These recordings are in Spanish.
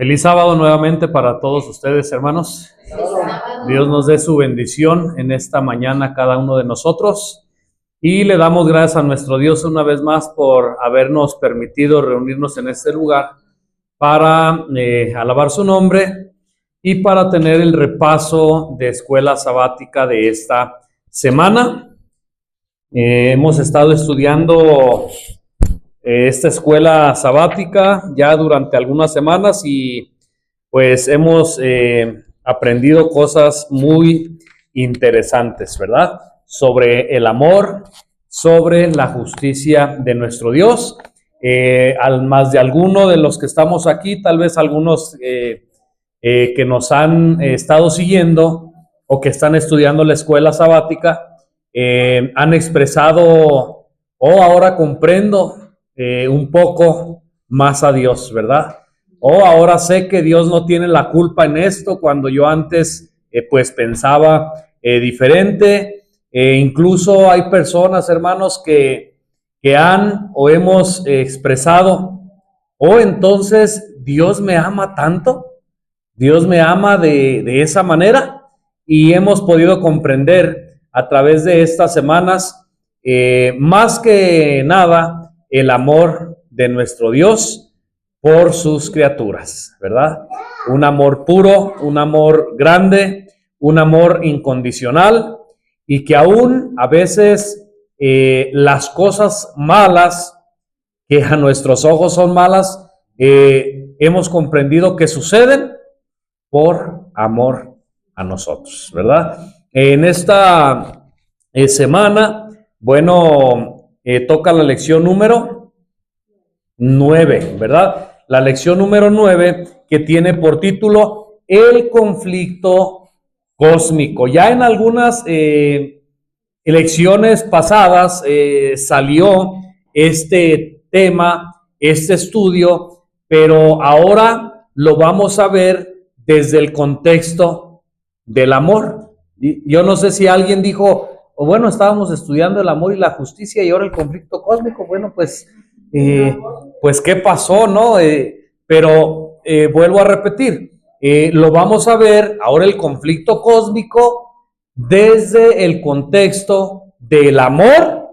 Feliz sábado nuevamente para todos ustedes, hermanos. Dios nos dé su bendición en esta mañana a cada uno de nosotros. Y le damos gracias a nuestro Dios una vez más por habernos permitido reunirnos en este lugar para alabar su nombre y para tener el repaso de escuela sabática de esta semana. Hemos estado estudiando esta escuela sabática ya durante algunas semanas y pues hemos aprendido cosas muy interesantes, ¿verdad? Sobre el amor, sobre la justicia de nuestro Dios. Al más de alguno de los que estamos aquí, tal vez algunos que nos han estado siguiendo o que están estudiando la escuela sabática, han expresado, ahora comprendo un poco más a Dios, ¿verdad? Ahora sé que Dios no tiene la culpa en esto, cuando yo antes pues pensaba diferente. Incluso hay personas, hermanos, que han o hemos expresado, entonces Dios me ama tanto, Dios me ama de esa manera, y hemos podido comprender a través de estas semanas, más que nada, el amor de nuestro Dios por sus criaturas, ¿verdad? Un amor puro, un amor grande, un amor incondicional, y que aún a veces las cosas malas, que a nuestros ojos son malas, hemos comprendido que suceden por amor a nosotros, ¿verdad? En esta semana, toca la lección número 9, ¿verdad? La lección número 9, que tiene por título el conflicto cósmico. Ya en algunas lecciones pasadas salió este tema, este estudio, pero ahora lo vamos a ver desde el contexto del amor. Yo no sé si alguien dijo, estábamos estudiando el amor y la justicia y ahora el conflicto cósmico. Pues ¿qué pasó, no? Pero vuelvo a repetir, lo vamos a ver ahora el conflicto cósmico desde el contexto del amor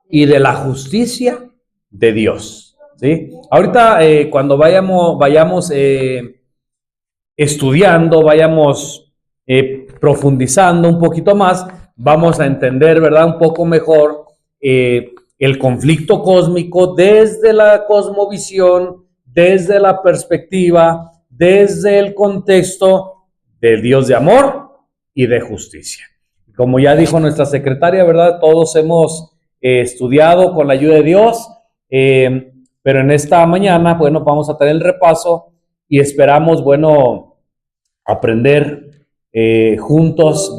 y de la justicia de Dios, ¿sí? Ahorita cuando vayamos estudiando, vayamos profundizando un poquito más, vamos a entender, ¿verdad?, un poco mejor el conflicto cósmico desde la cosmovisión, desde la perspectiva, desde el contexto del Dios de amor y de justicia. Como ya dijo nuestra secretaria, ¿verdad?, todos hemos estudiado con la ayuda de Dios, pero en esta mañana, vamos a tener el repaso y esperamos, aprender juntos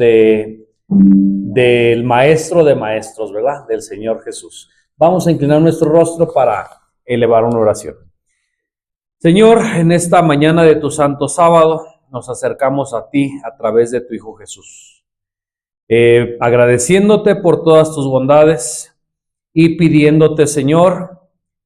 del Maestro de Maestros, ¿verdad?, del Señor Jesús. Vamos a inclinar nuestro rostro para elevar una oración. Señor, en esta mañana de tu santo sábado, nos acercamos a ti a través de tu Hijo Jesús, agradeciéndote por todas tus bondades y pidiéndote, Señor,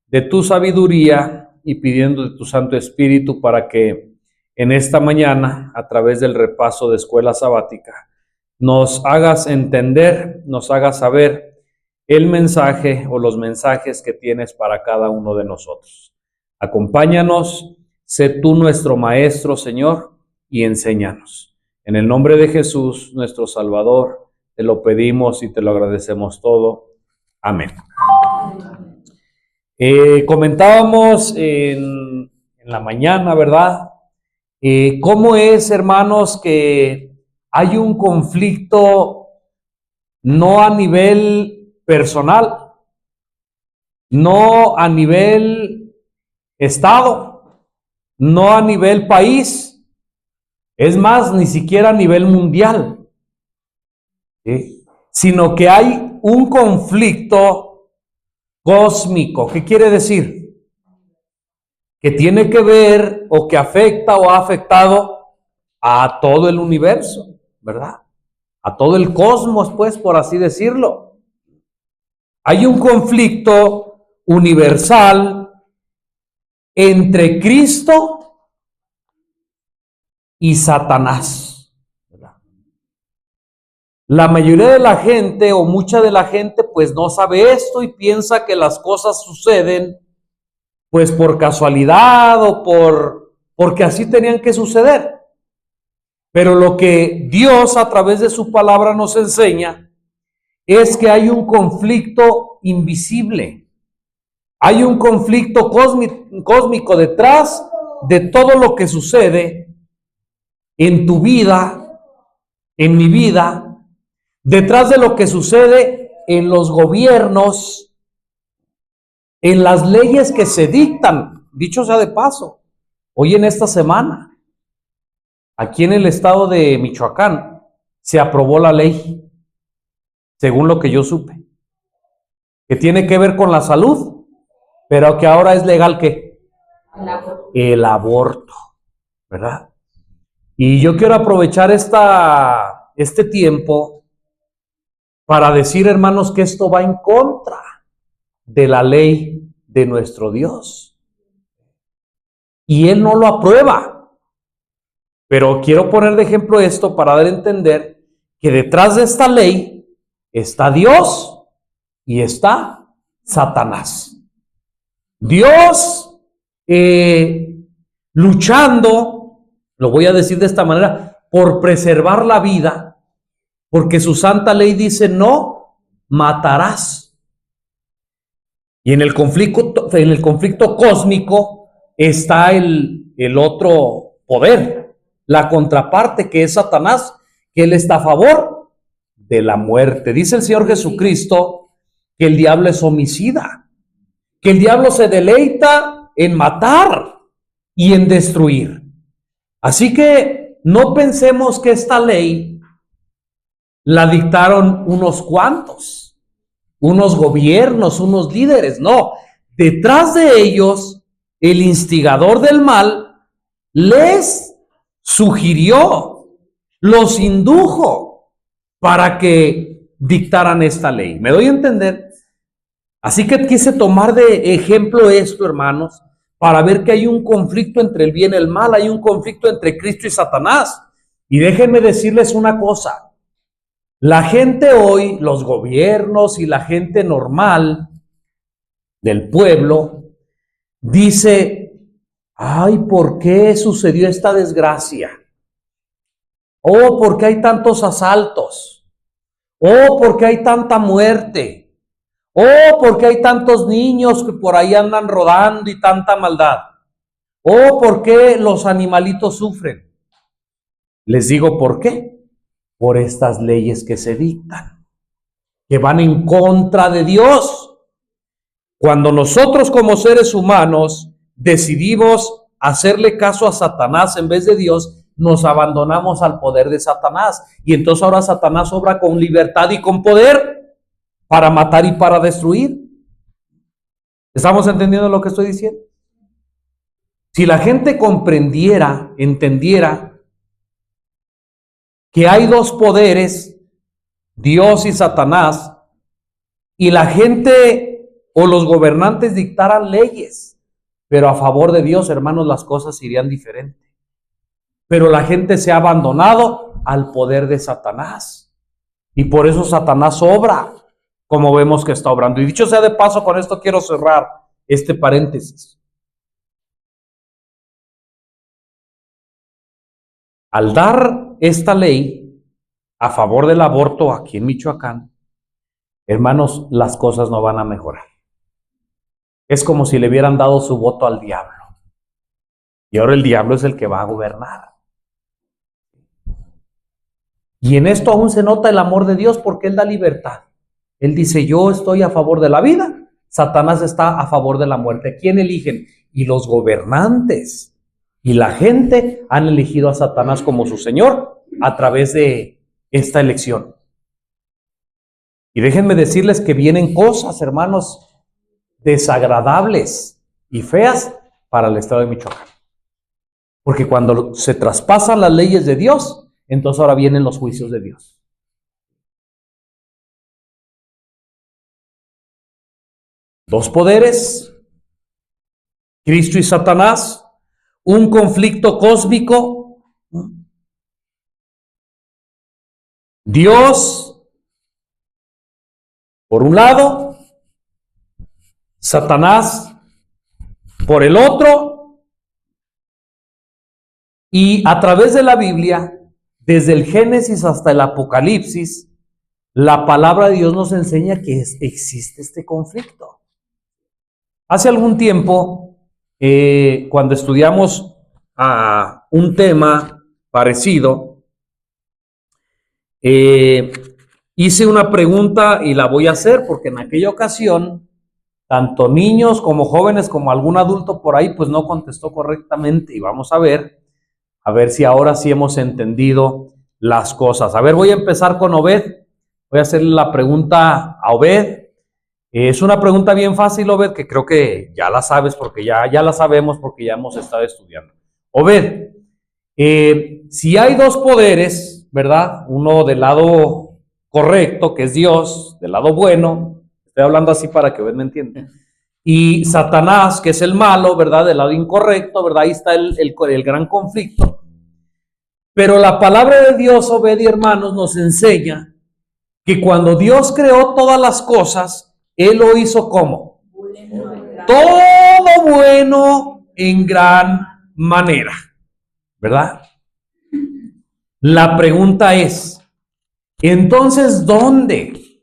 de tu sabiduría y pidiendo de tu Santo Espíritu para que en esta mañana, a través del repaso de escuela sabática, nos hagas entender, nos hagas saber el mensaje o los mensajes que tienes para cada uno de nosotros. Acompáñanos, sé tú nuestro Maestro, Señor, y enséñanos. En el nombre de Jesús, nuestro Salvador, te lo pedimos y te lo agradecemos todo. Amén. Comentábamos en la mañana, ¿verdad?, cómo es, hermanos, que hay un conflicto no a nivel personal, no a nivel estado, no a nivel país, es más, ni siquiera a nivel mundial, sino que hay un conflicto cósmico. ¿Qué quiere decir? Que tiene que ver o que afecta o ha afectado a todo el universo, ¿verdad? A todo el cosmos, pues, por así decirlo. Hay un conflicto universal entre Cristo y Satanás. La mayoría de la gente o mucha de la gente pues no sabe esto y piensa que las cosas suceden pues por casualidad o porque así tenían que suceder. Pero lo que Dios a través de su palabra nos enseña es que hay un conflicto invisible. Hay un conflicto cósmico detrás de todo lo que sucede en tu vida, en mi vida, detrás de lo que sucede en los gobiernos, en las leyes que se dictan. Dicho sea de paso, hoy en esta semana, aquí en el estado de Michoacán, se aprobó la ley, según lo que yo supe, que tiene que ver con la salud, pero que ahora es legal ¿qué? El aborto, ¿verdad? Y yo quiero aprovechar este tiempo para decir, hermanos, que esto va en contra de la ley de nuestro Dios. Y Él no lo aprueba. Pero quiero poner de ejemplo esto para dar a entender que detrás de esta ley está Dios y está Satanás. Dios luchando, lo voy a decir de esta manera, por preservar la vida, porque su santa ley dice no matarás. Y en el conflicto cósmico está el otro poder, la contraparte que es Satanás, que él está a favor de la muerte. Dice el Señor Jesucristo que el diablo es homicida, que el diablo se deleita en matar y en destruir. Así que no pensemos que esta ley la dictaron unos cuantos, unos gobiernos, unos líderes. No, detrás de ellos, el instigador del mal les sugirió, los indujo para que dictaran esta ley. ¿Me doy a entender? Así que quise tomar de ejemplo esto, hermanos, para ver que hay un conflicto entre el bien y el mal, hay un conflicto entre Cristo y Satanás. Y déjenme decirles una cosa, la gente hoy, los gobiernos y la gente normal del pueblo, dice, ay, ¿por qué sucedió esta desgracia? Oh, ¿por qué hay tantos asaltos? Oh, ¿por qué hay tanta muerte? Oh, ¿por qué hay tantos niños que por ahí andan rodando y tanta maldad? Oh, ¿por qué los animalitos sufren? Les digo, ¿por qué? Por estas leyes que se dictan, que van en contra de Dios. Cuando nosotros como seres humanos decidimos hacerle caso a Satanás en vez de Dios, nos abandonamos al poder de Satanás. Y entonces ahora Satanás obra con libertad y con poder para matar y para destruir. ¿Estamos entendiendo lo que estoy diciendo? Si la gente comprendiera, entendiera que hay dos poderes, Dios y Satanás, y la gente o los gobernantes dictaran leyes, pero a favor de Dios, hermanos, las cosas irían diferente. Pero la gente se ha abandonado al poder de Satanás, y por eso Satanás obra como vemos que está obrando. Y dicho sea de paso, con esto quiero cerrar este paréntesis. Al dar esta ley a favor del aborto aquí en Michoacán, hermanos, las cosas no van a mejorar. Es como si le hubieran dado su voto al diablo. Y ahora el diablo es el que va a gobernar. Y en esto aún se nota el amor de Dios porque Él da libertad. Él dice, yo estoy a favor de la vida, Satanás está a favor de la muerte. ¿Quién eligen? Y los gobernantes y la gente han elegido a Satanás como su Señor a través de esta elección. Y déjenme decirles que vienen cosas, hermanos, desagradables y feas para el estado de Michoacán. Porque cuando se traspasan las leyes de Dios, entonces ahora vienen los juicios de Dios. Dos poderes, Cristo y Satanás, un conflicto cósmico, Dios, por un lado, Satanás, por el otro, y a través de la Biblia, desde el Génesis hasta el Apocalipsis, la palabra de Dios nos enseña que existe este conflicto. Hace algún tiempo, cuando estudiamos un tema parecido, hice una pregunta y la voy a hacer porque en aquella ocasión, tanto niños como jóvenes como algún adulto por ahí, pues no contestó correctamente, y vamos a ver si ahora sí hemos entendido las cosas. A ver, voy a empezar con Obed. Voy a hacerle la pregunta a Obed. Es una pregunta bien fácil, Obed, que creo que ya la sabes porque ya la sabemos porque ya hemos estado estudiando. Obed, si hay dos poderes, ¿verdad? Uno del lado correcto, que es Dios, del lado bueno, estoy hablando así para que Obed me entienda, y Satanás, que es el malo, ¿verdad? Del lado incorrecto, ¿verdad? Ahí está el gran conflicto. Pero la palabra de Dios, Obed y hermanos, nos enseña que cuando Dios creó todas las cosas, Él lo hizo ¿cómo? Todo bueno en gran manera, ¿verdad? La pregunta es, entonces, ¿dónde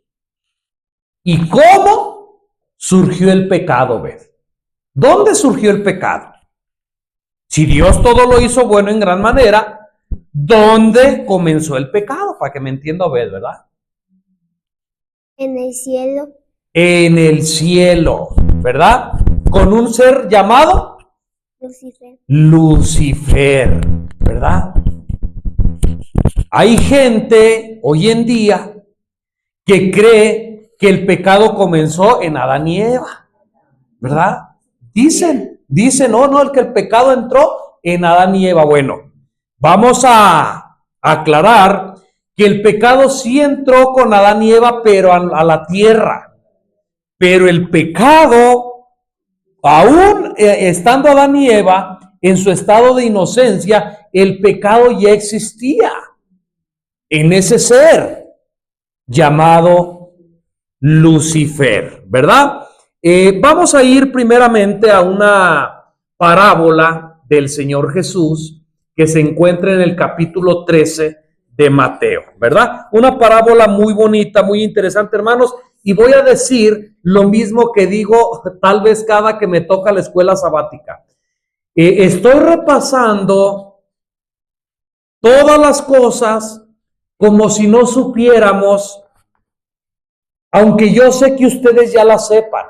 y cómo surgió el pecado, Obed? ¿Dónde surgió el pecado? Si Dios todo lo hizo bueno en gran manera, ¿dónde comenzó el pecado? Para que me entienda Obed, ¿verdad? En el cielo. En el cielo, ¿verdad? Con un ser llamado Lucifer, ¿verdad? Hay gente hoy en día que cree que el pecado comenzó en Adán y Eva, ¿verdad? Dicen, no, que el pecado entró en Adán y Eva. Bueno, vamos a aclarar que el pecado sí entró con Adán y Eva, pero a la tierra. Pero el pecado, aún estando Adán y Eva en su estado de inocencia, el pecado ya existía en ese ser llamado Lucifer, ¿verdad? Vamos a ir primeramente a una parábola del Señor Jesús que se encuentra en el capítulo 13 de Mateo, ¿verdad? Una parábola muy bonita, muy interesante, hermanos, y voy a decir lo mismo que digo tal vez cada que me toca la escuela sabática. Estoy repasando todas las cosas como si no supiéramos, aunque yo sé que ustedes ya la sepan,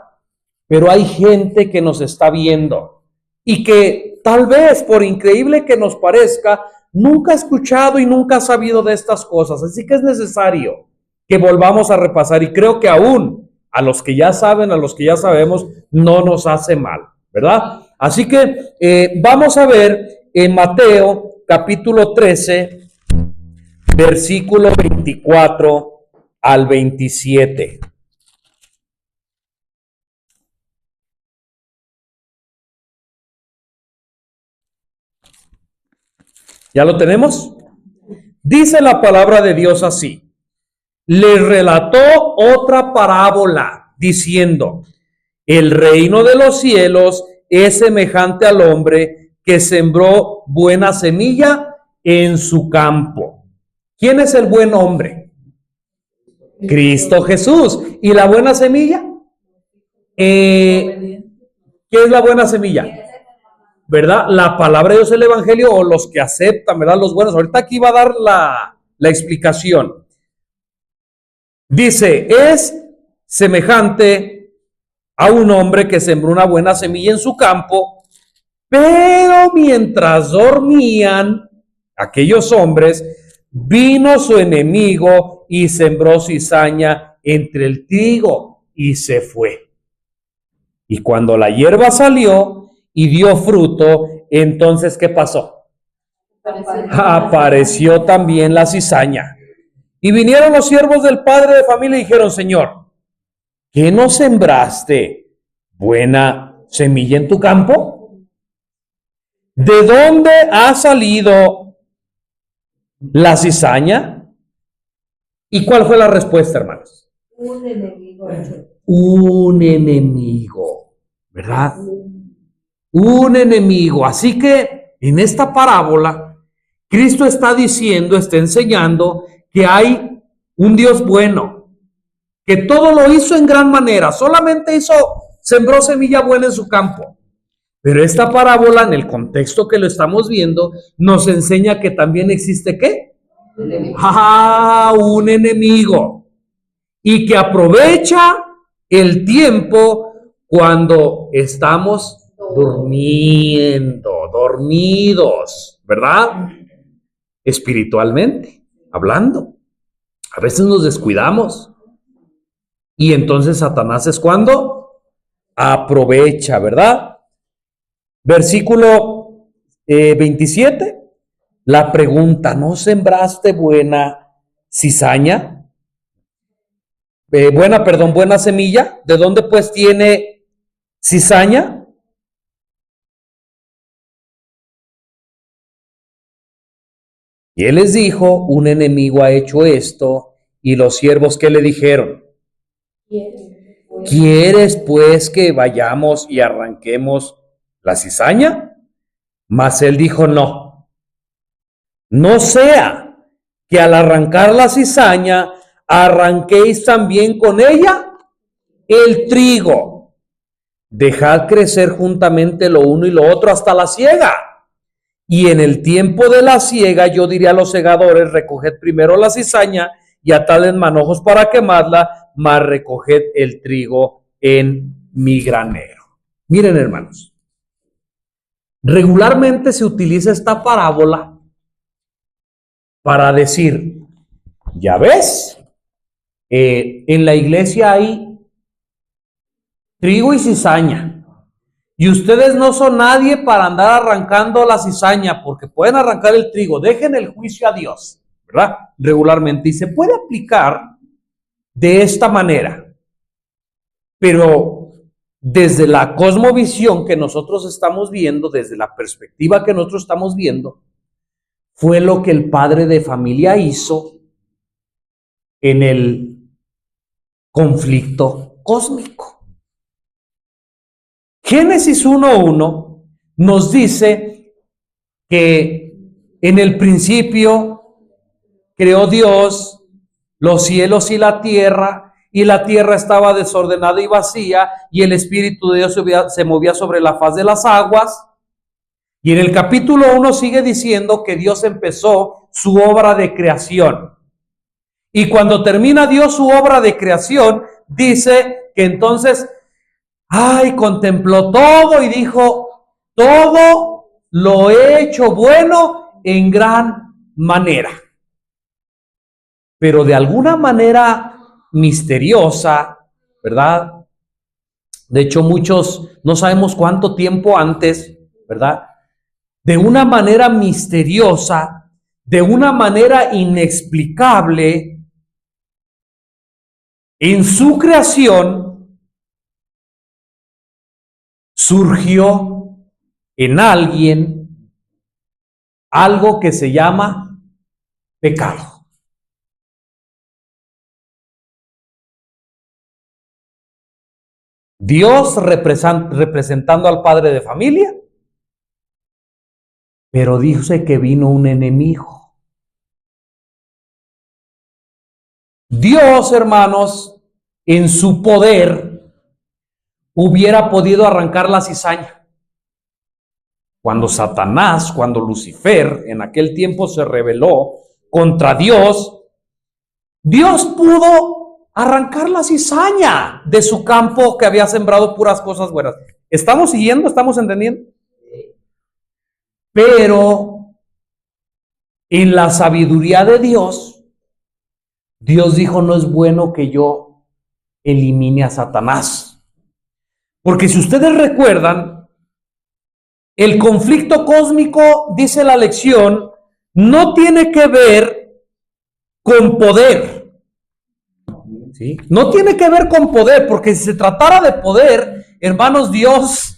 pero hay gente que nos está viendo y que tal vez, por increíble que nos parezca, nunca ha escuchado y nunca ha sabido de estas cosas. Así que es necesario que volvamos a repasar, y creo que aún a los que ya saben, a los que ya sabemos, no nos hace mal, ¿verdad? Así que vamos a ver en Mateo capítulo 13, versículo 24 al 27. ¿Ya lo tenemos? Dice la palabra de Dios así. Le relató otra parábola diciendo, el reino de los cielos es semejante al hombre que sembró buena semilla en su campo. ¿Quién es el buen hombre? Cristo Jesús. ¿Y la buena semilla? ¿Qué es la buena semilla? ¿Verdad? La palabra de Dios, el evangelio, o los que aceptan, ¿verdad? Los buenos. Ahorita aquí va a dar la explicación. Dice, es semejante a un hombre que sembró una buena semilla en su campo, pero mientras dormían aquellos hombres, vino su enemigo y sembró cizaña entre el trigo y se fue. Y cuando la hierba salió y dio fruto, entonces, ¿qué pasó? Apareció también la cizaña. Y vinieron los siervos del padre de familia y dijeron, Señor, ¿qué no sembraste buena semilla en tu campo? ¿De dónde ha salido la cizaña? ¿Y cuál fue la respuesta, hermanos? Un enemigo. Un enemigo, ¿verdad? Un enemigo. Así que en esta parábola, Cristo está diciendo, está enseñando que hay un Dios bueno, que todo lo hizo en gran manera, solamente sembró semilla buena en su campo. Pero esta parábola, en el contexto que lo estamos viendo, nos enseña que también existe ¿qué? Un enemigo. Y que aprovecha el tiempo cuando estamos dormidos, ¿verdad? Espiritualmente, hablando. A veces nos descuidamos. Y entonces Satanás es cuando aprovecha, ¿verdad? Versículo 27, la pregunta, ¿no sembraste buena cizaña? Buena semilla. ¿De dónde pues tiene cizaña? Y él les dijo, un enemigo ha hecho esto, y los siervos, ¿qué le dijeron? ¿Quieres pues que vayamos y arranquemos la cizaña? Mas él dijo, no sea que al arrancar la cizaña arranquéis también con ella el trigo. Dejad crecer juntamente lo uno y lo otro hasta la siega. Y en el tiempo de la siega yo diré a los segadores, recoged primero la cizaña y atad en manojos para quemarla, mas recoged el trigo en mi granero. Miren, hermanos, regularmente se utiliza esta parábola para decir, ya ves, en la iglesia hay trigo y cizaña, y ustedes no son nadie para andar arrancando la cizaña, porque pueden arrancar el trigo, dejen el juicio a Dios, ¿verdad? Regularmente, y se puede aplicar de esta manera, pero desde la cosmovisión que nosotros estamos viendo, desde la perspectiva que nosotros estamos viendo, fue lo que el padre de familia hizo en el conflicto cósmico. Génesis 1:1 nos dice que en el principio creó Dios los cielos y la tierra estaba desordenada y vacía, y el Espíritu de Dios se movía sobre la faz de las aguas. Y en el capítulo 1 sigue diciendo que Dios empezó su obra de creación. Y cuando termina Dios su obra de creación, dice que entonces, contempló todo y dijo, todo lo he hecho bueno en gran manera. Pero de alguna manera misteriosa, ¿verdad? De hecho, muchos no sabemos cuánto tiempo antes, ¿verdad? De una manera misteriosa, de una manera inexplicable, en su creación surgió en alguien algo que se llama pecado. Dios representando al padre de familia, pero dice que vino un enemigo. Dios, hermanos, en su poder, hubiera podido arrancar la cizaña. Cuando Satanás, cuando Lucifer en aquel tiempo se rebeló contra Dios, Dios pudo arrancar la cizaña de su campo que había sembrado puras cosas buenas. ¿Estamos siguiendo? ¿Estamos entendiendo? Pero en la sabiduría de Dios, Dios dijo, no es bueno que yo elimine a Satanás. Porque si ustedes recuerdan, el conflicto cósmico, dice la lección, no tiene que ver con poder. ¿Sí? No tiene que ver con poder, porque si se tratara de poder, hermanos, Dios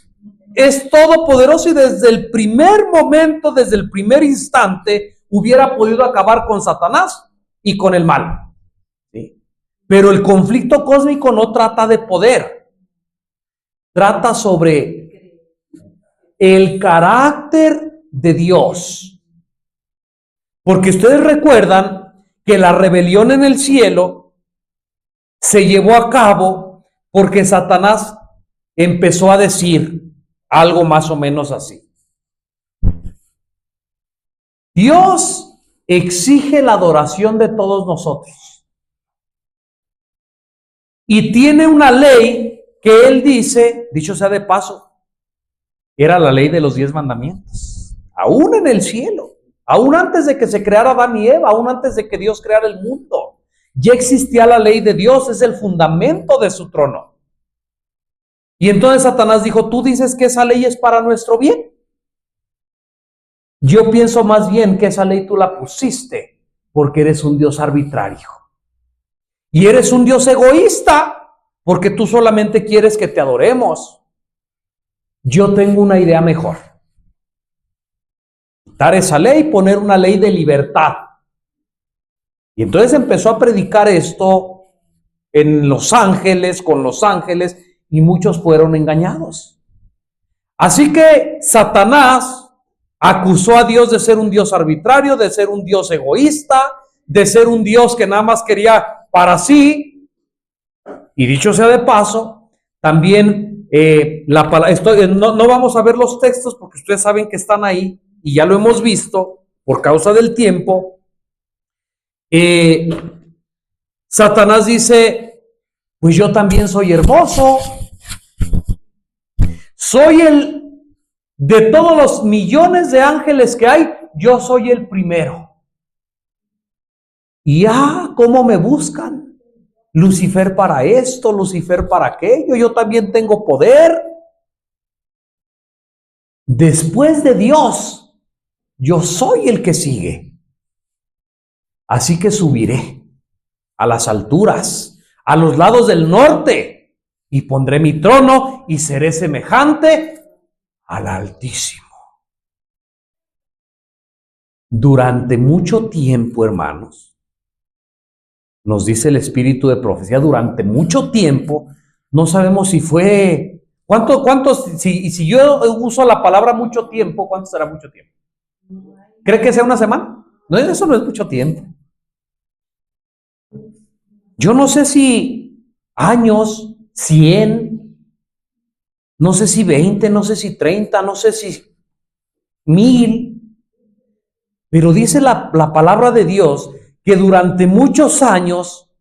es todopoderoso y desde el primer momento, desde el primer instante, hubiera podido acabar con Satanás y con el mal. Pero el conflicto cósmico no trata de poder, trata sobre el carácter de Dios. Porque ustedes recuerdan que la rebelión en el cielo se llevó a cabo porque Satanás empezó a decir algo más o menos así: Dios exige la adoración de todos nosotros y tiene una ley que él dice, dicho sea de paso, era la ley de los 10 mandamientos, aún en el cielo, aún antes de que se creara Adán y Eva, aún antes de que Dios creara el mundo, ya existía la ley de Dios, es el fundamento de su trono. Y entonces Satanás dijo: tú dices que esa ley es para nuestro bien. Yo pienso más bien que esa ley tú la pusiste porque eres un Dios arbitrario. Y eres un Dios egoísta porque tú solamente quieres que te adoremos. Yo tengo una idea mejor: quitar esa ley, poner una ley de libertad. Y entonces empezó a predicar esto en Los Ángeles, con los ángeles, y muchos fueron engañados. Así que Satanás acusó a Dios de ser un Dios arbitrario, de ser un Dios egoísta, de ser un Dios que nada más quería para sí. Y dicho sea de paso, también no vamos a ver los textos porque ustedes saben que están ahí y ya lo hemos visto por causa del tiempo. Satanás dice: pues yo también soy hermoso, soy de todos los millones de ángeles que hay, yo soy el primero. Y cómo me buscan, Lucifer para esto, Lucifer para aquello, yo también tengo poder. Después de Dios, yo soy el que sigue. Así que subiré a las alturas, a los lados del norte, y pondré mi trono y seré semejante al Altísimo. Durante mucho tiempo, hermanos, nos dice el espíritu de profecía, durante mucho tiempo, no sabemos si fue, si yo uso la palabra mucho tiempo, ¿cuánto será mucho tiempo? ¿Cree que sea una semana? No, eso no es mucho tiempo. Yo no sé si años, 100, no sé si 20, no sé si 30, no sé si 1000, pero dice la palabra de Dios que durante muchos años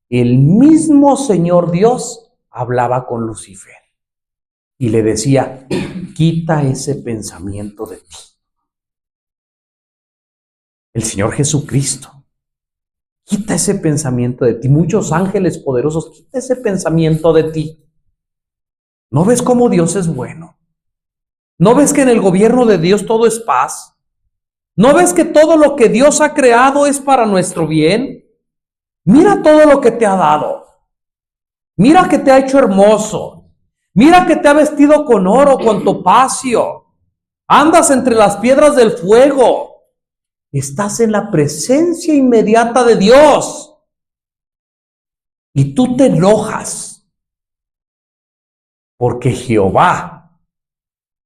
el mismo Señor Dios hablaba con Lucifer y le decía: quita ese pensamiento de ti. El Señor Jesucristo, quita ese pensamiento de ti. Muchos ángeles poderosos, quita ese pensamiento de ti. ¿No ves cómo Dios es bueno? ¿No ves que en el gobierno de Dios todo es paz? ¿No ves que todo lo que Dios ha creado es para nuestro bien? Mira todo lo que te ha dado. Mira que te ha hecho hermoso. Mira que te ha vestido con oro, con topacio. Andas entre las piedras del fuego. Estás en la presencia inmediata de Dios. Y tú te enojas porque Jehová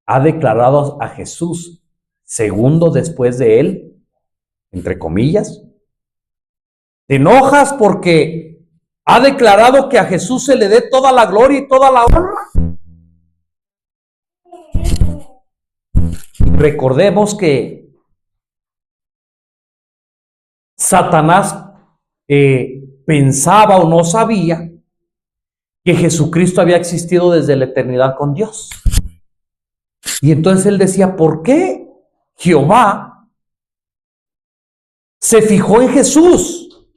ha declarado a Jesús segundo después de él, entre comillas. Te enojas porque ha declarado que a Jesús se le dé toda la gloria y toda la honra. Recordemos que Satanás pensaba o no sabía que Jesucristo había existido desde la eternidad con Dios. Y entonces él decía: ¿por qué Jehová se fijó en Jesús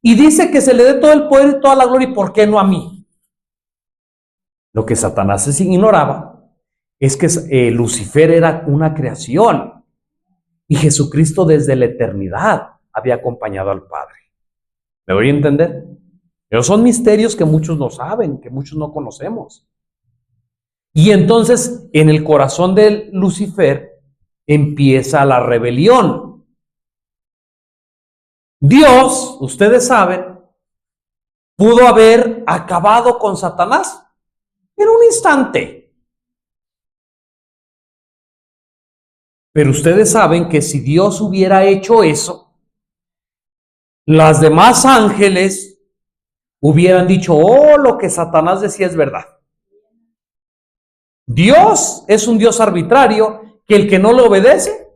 y dice que se le dé todo el poder y toda la gloria, y por qué no a mí? Lo que Satanás ignoraba es que Lucifer era una creación y Jesucristo desde la eternidad había acompañado al Padre. ¿Me voy a entender? Pero son misterios que muchos no saben, que muchos no conocemos. Y entonces en el corazón de Lucifer empieza la rebelión. Dios, ustedes saben, pudo haber acabado con Satanás en un instante. Pero ustedes saben que si Dios hubiera hecho eso, las demás ángeles hubieran dicho, oh, lo que Satanás decía es verdad. Dios es un Dios arbitrario que el que no le obedece.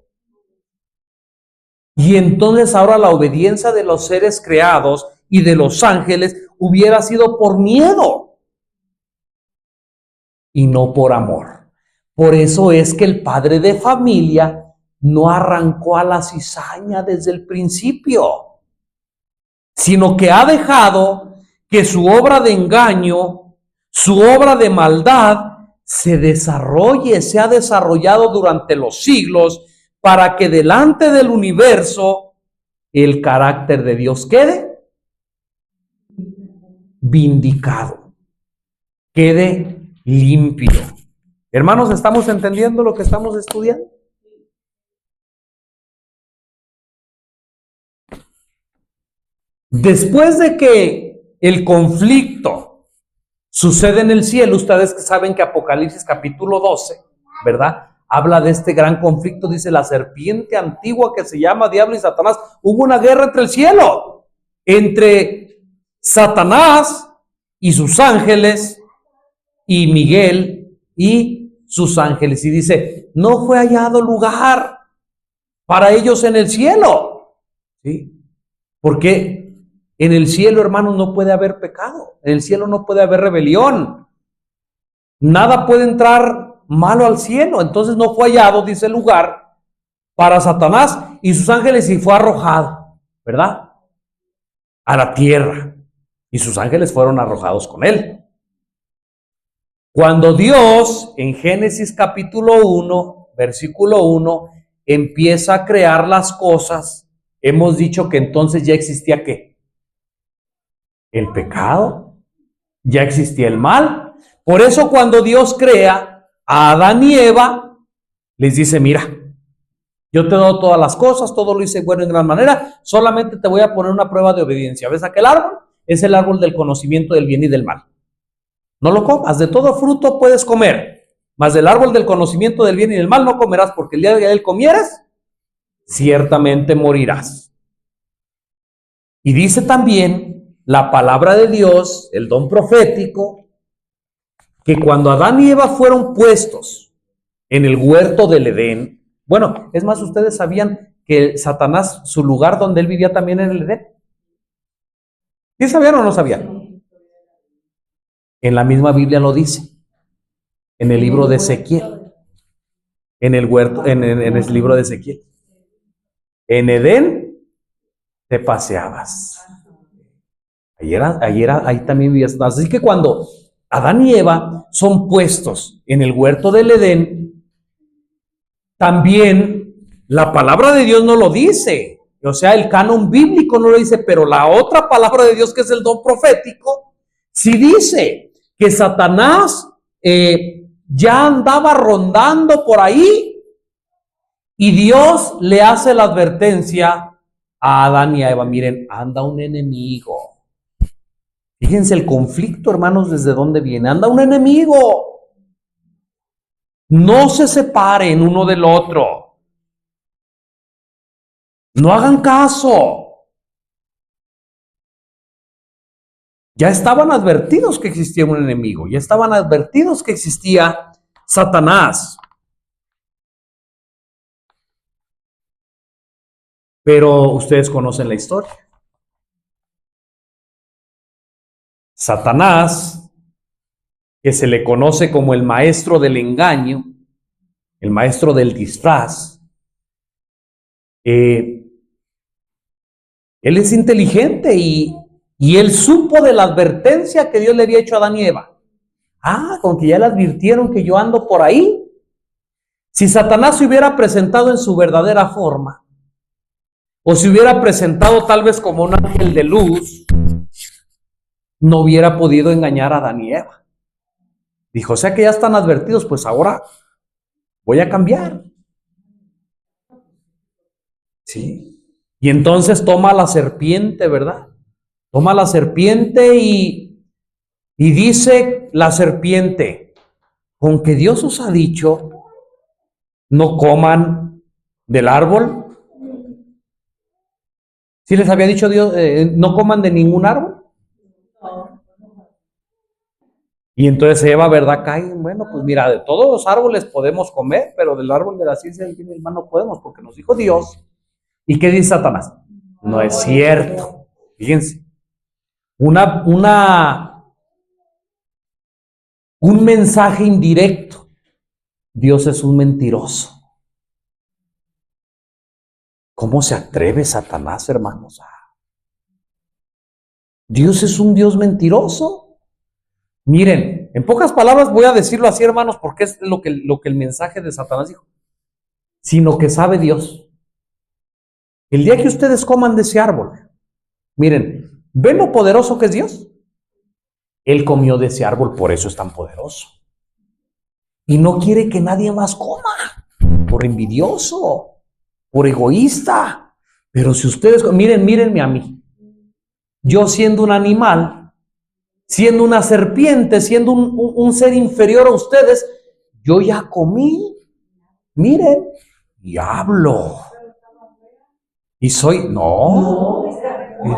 Y entonces ahora la obediencia de los seres creados y de los ángeles hubiera sido por miedo y no por amor. Por eso es que el padre de familia no arrancó a la cizaña desde el principio, sino que ha dejado que su obra de engaño, su obra de maldad, se desarrolle, se ha desarrollado durante los siglos para que delante del universo el carácter de Dios quede vindicado, quede limpio. Hermanos, ¿estamos entendiendo lo que estamos estudiando? Después de que el conflicto sucede en el cielo, ustedes saben que Apocalipsis capítulo 12, ¿verdad? Habla de este gran conflicto, dice la serpiente antigua que se llama Diablo y Satanás. Hubo una guerra entre el cielo, entre Satanás y sus ángeles, y Miguel y sus ángeles. Y dice, no fue hallado lugar para ellos en el cielo. ¿Sí? Porque en el cielo, hermanos, no puede haber pecado. En el cielo no puede haber rebelión. Nada puede entrar malo al cielo. Entonces no fue hallado, dice el lugar, para Satanás y sus ángeles, y fue arrojado, ¿verdad? A la tierra. Y sus ángeles fueron arrojados con él. Cuando Dios, en Génesis capítulo 1, versículo 1, empieza a crear las cosas, hemos dicho que entonces ya existía ¿qué? El pecado, ya existía el mal. Por eso cuando Dios crea a Adán y Eva, les dice, mira, yo te doy todas las cosas, todo lo hice bueno en gran manera, solamente te voy a poner una prueba de obediencia. ¿Ves aquel árbol? Es el árbol del conocimiento del bien y del mal. No lo comas, de todo fruto puedes comer, mas del árbol del conocimiento del bien y del mal no comerás, porque el día que él comieres, ciertamente morirás. Y dice también la palabra de Dios, el don profético, que cuando Adán y Eva fueron puestos en el huerto del Edén, bueno, es más, ustedes sabían que Satanás, su lugar donde él vivía también en el Edén. ¿Sí sabían o no sabían? En la misma Biblia lo dice, en el libro de Ezequiel, en el huerto, en el libro de Ezequiel. En Edén te paseabas. Ahí también vivías. Así que cuando Adán y Eva son puestos en el huerto del Edén, también la palabra de Dios no lo dice. O sea, el canon bíblico no lo dice, pero la otra palabra de Dios, que es el don profético, sí dice que Satanás ya andaba rondando por ahí y Dios le hace la advertencia a Adán y a Eva. Miren, anda un enemigo. Fíjense el conflicto, hermanos, desde dónde viene. Anda un enemigo. No se separen uno del otro. No hagan caso. Ya estaban advertidos que existía un enemigo. Ya estaban advertidos que existía Satanás. Pero ustedes conocen la historia. Satanás, que se le conoce como el maestro del engaño, el maestro del disfraz, él es inteligente y él supo de la advertencia que Dios le había hecho a Adán y Eva. Con que ya le advirtieron que yo ando por ahí. Si Satanás se hubiera presentado en su verdadera forma, o se hubiera presentado tal vez como un ángel de luz, no hubiera podido engañar a Adán y Eva. Dijo, o sea que ya están advertidos, pues ahora voy a cambiar. Sí. Y entonces toma la serpiente, ¿verdad? Toma la serpiente y dice la serpiente, con que Dios os ha dicho, no coman del árbol. ¿Sí les había dicho Dios, no coman de ningún árbol? Y entonces Eva, ¿verdad? Cae, bueno, pues mira, de todos los árboles podemos comer, pero del árbol de la ciencia del bien y del mal no podemos, porque nos dijo Dios. ¿Y qué dice Satanás? No es cierto. Fíjense. Un mensaje indirecto. Dios es un mentiroso. ¿Cómo se atreve Satanás, hermanos? Dios es un Dios mentiroso. Miren, en pocas palabras voy a decirlo así, hermanos, porque es lo que el mensaje de Satanás dijo. Sino que sabe Dios. El día que ustedes coman de ese árbol, miren, ¿ven lo poderoso que es Dios? Él comió de ese árbol, por eso es tan poderoso. Y no quiere que nadie más coma, por envidioso, por egoísta. Pero si ustedes, mírenme a mí. Yo siendo un animal, siendo una serpiente, siendo un ser inferior a ustedes, yo ya comí. Miren, y hablo. Y soy, no,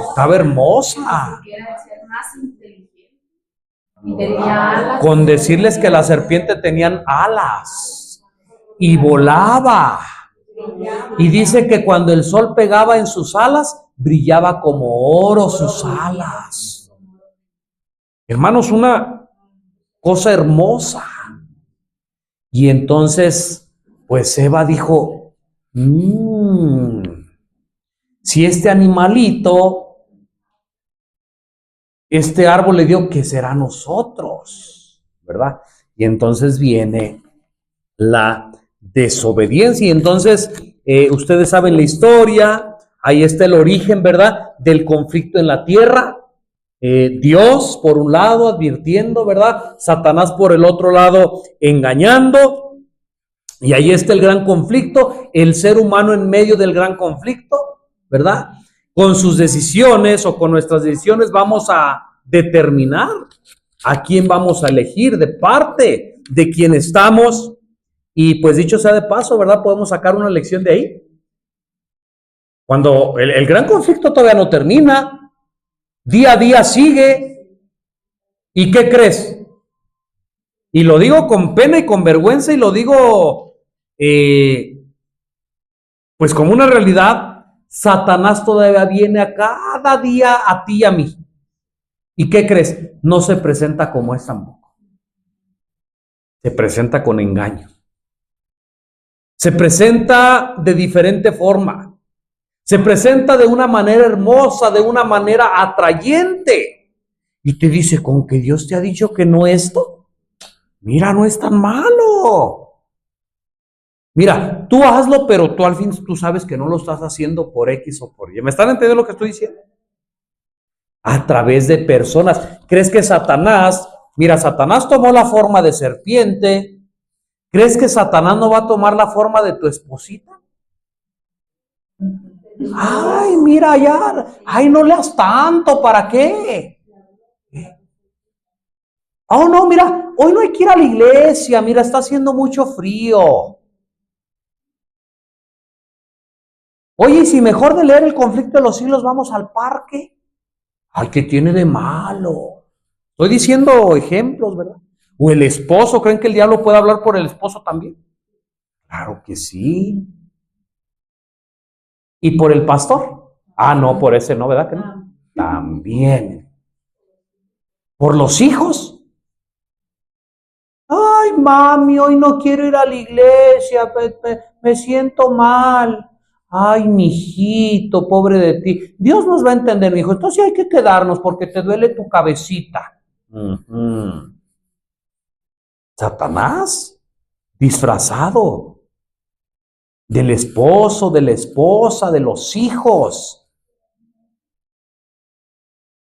estaba hermosa. Con decirles que la serpiente tenían alas y volaba. Y dice que cuando el sol pegaba en sus alas, brillaba como oro sus alas. Hermanos, una cosa hermosa. Y entonces, pues Eva dijo, si este animalito, este árbol le dio, ¿qué será nosotros? ¿Verdad? Y entonces viene la desobediencia. Y entonces, ustedes saben la historia, ahí está el origen, ¿verdad? Del conflicto en la tierra. Dios, por un lado, advirtiendo, ¿verdad? Satanás, por el otro lado, engañando. Y ahí está el gran conflicto, el ser humano en medio del gran conflicto, ¿verdad? Con sus decisiones o con nuestras decisiones vamos a determinar a quién vamos a elegir de parte de quien estamos. Y pues dicho sea de paso, ¿verdad? Podemos sacar una lección de ahí. Cuando el gran conflicto todavía no termina, día a día sigue. ¿Y qué crees? Y lo digo con pena y con vergüenza y lo digo pues como una realidad. Satanás todavía viene a cada día a ti y a mí. ¿Y qué crees? No se presenta como es tampoco. Se presenta con engaño. Se presenta de diferente forma. Se presenta de una manera hermosa, de una manera atrayente. Y te dice, ¿con que Dios te ha dicho que no esto? Mira, no es tan malo. Mira, tú hazlo, pero tú al fin tú sabes que no lo estás haciendo por X o por Y. ¿Me están entendiendo lo que estoy diciendo? A través de personas. ¿Crees que Satanás, mira, Satanás tomó la forma de serpiente? ¿Crees que Satanás no va a tomar la forma de tu esposita? Ay, mira, ya, ay, no leas tanto, ¿para qué? Oh, no, mira, hoy no hay que ir a la iglesia, mira, está haciendo mucho frío. Oye, y si mejor de leer El conflicto de los siglos vamos al parque. Ay, ¿qué tiene de malo? Estoy diciendo ejemplos, ¿verdad? O el esposo, ¿creen que el diablo puede hablar por el esposo también? Claro que sí. ¿Y por el pastor? Ah, no, por ese no, ¿verdad que no? También. ¿Por los hijos? Ay, mami, hoy no quiero ir a la iglesia, me siento mal. Ay, mijito, pobre de ti. Dios nos va a entender, mijo. Entonces hay que quedarnos porque te duele tu cabecita. Satanás, disfrazado del esposo, de la esposa, de los hijos.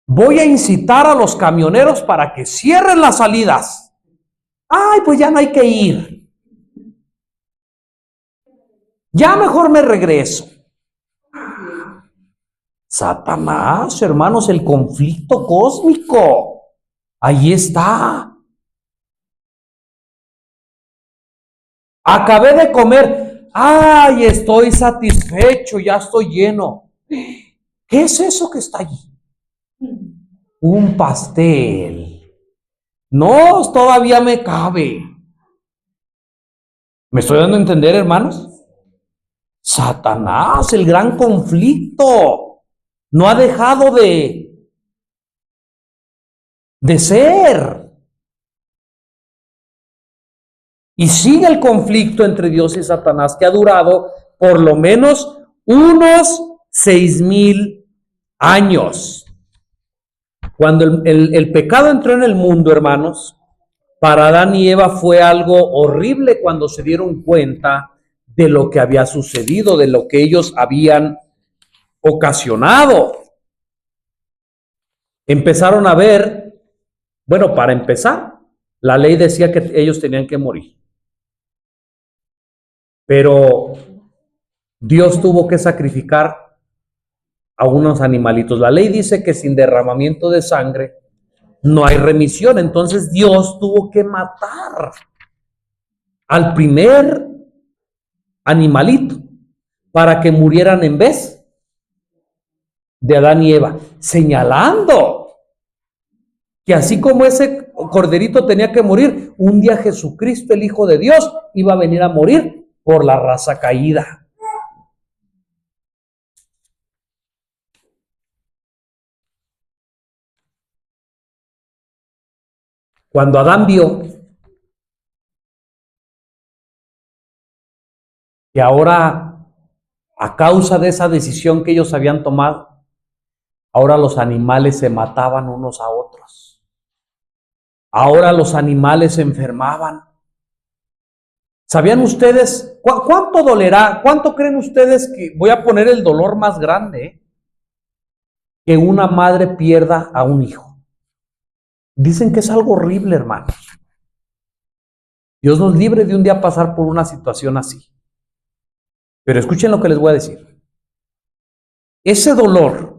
Voy a incitar a los camioneros para que cierren las salidas. Ay, pues ya no hay que ir. Ya mejor me regreso. Satanás, hermanos, el conflicto cósmico. Ahí está. Acabé de comer. Ay, estoy satisfecho, ya estoy lleno. ¿Qué es eso que está allí? Un pastel. No, todavía me cabe. ¿Me estoy dando a entender, hermanos? Satanás, el gran conflicto, no ha dejado de ser. Y sigue el conflicto entre Dios y Satanás, que ha durado por lo menos unos 6,000 años. Cuando el pecado entró en el mundo, hermanos, para Adán y Eva fue algo horrible cuando se dieron cuenta de lo que había sucedido, de lo que ellos habían ocasionado. Empezaron a ver, bueno, para empezar, la ley decía que ellos tenían que morir. Pero Dios tuvo que sacrificar a unos animalitos. La ley dice que sin derramamiento de sangre no hay remisión. Entonces Dios tuvo que matar al primer animalito para que murieran en vez de Adán y Eva, señalando que así como ese corderito tenía que morir, un día Jesucristo, el Hijo de Dios, iba a venir a morir por la raza caída. Cuando Adán vio que ahora, a causa de esa decisión que ellos habían tomado, ahora los animales se mataban unos a otros. Ahora los animales se enfermaban. ¿Sabían ustedes cuánto dolerá? ¿Cuánto creen ustedes que voy a poner el dolor más grande? Que una madre pierda a un hijo. Dicen que es algo horrible, hermanos. Dios nos libre de un día pasar por una situación así. Pero escuchen lo que les voy a decir. Ese dolor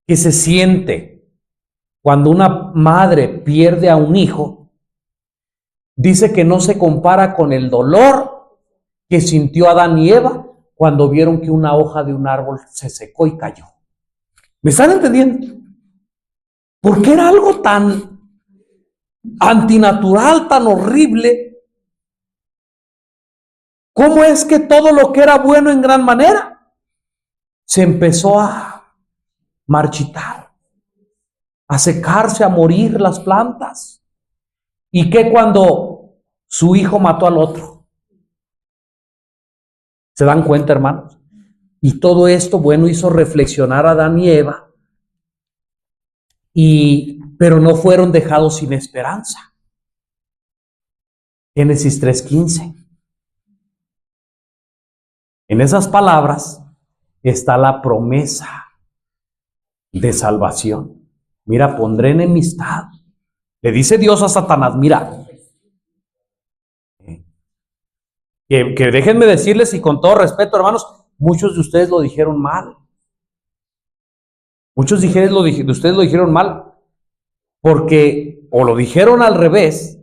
que se siente cuando una madre pierde a un hijo, dice que no se compara con el dolor que sintió Adán y Eva cuando vieron que una hoja de un árbol se secó y cayó. ¿Me están entendiendo? Porque era algo tan antinatural, tan horrible. ¿Cómo es que todo lo que era bueno en gran manera se empezó a marchitar, a secarse, a morir las plantas? ¿Y qué cuando su hijo mató al otro? ¿Se dan cuenta, hermanos? Y todo esto, bueno, hizo reflexionar a Adán y Eva, pero no fueron dejados sin esperanza. Génesis 3:15. En esas palabras está la promesa de salvación. Mira, pondré enemistad. Le dice Dios a Satanás, mira, que déjenme decirles, y con todo respeto, hermanos, muchos de ustedes lo dijeron mal. Muchos de ustedes lo dijeron mal, porque o lo dijeron al revés,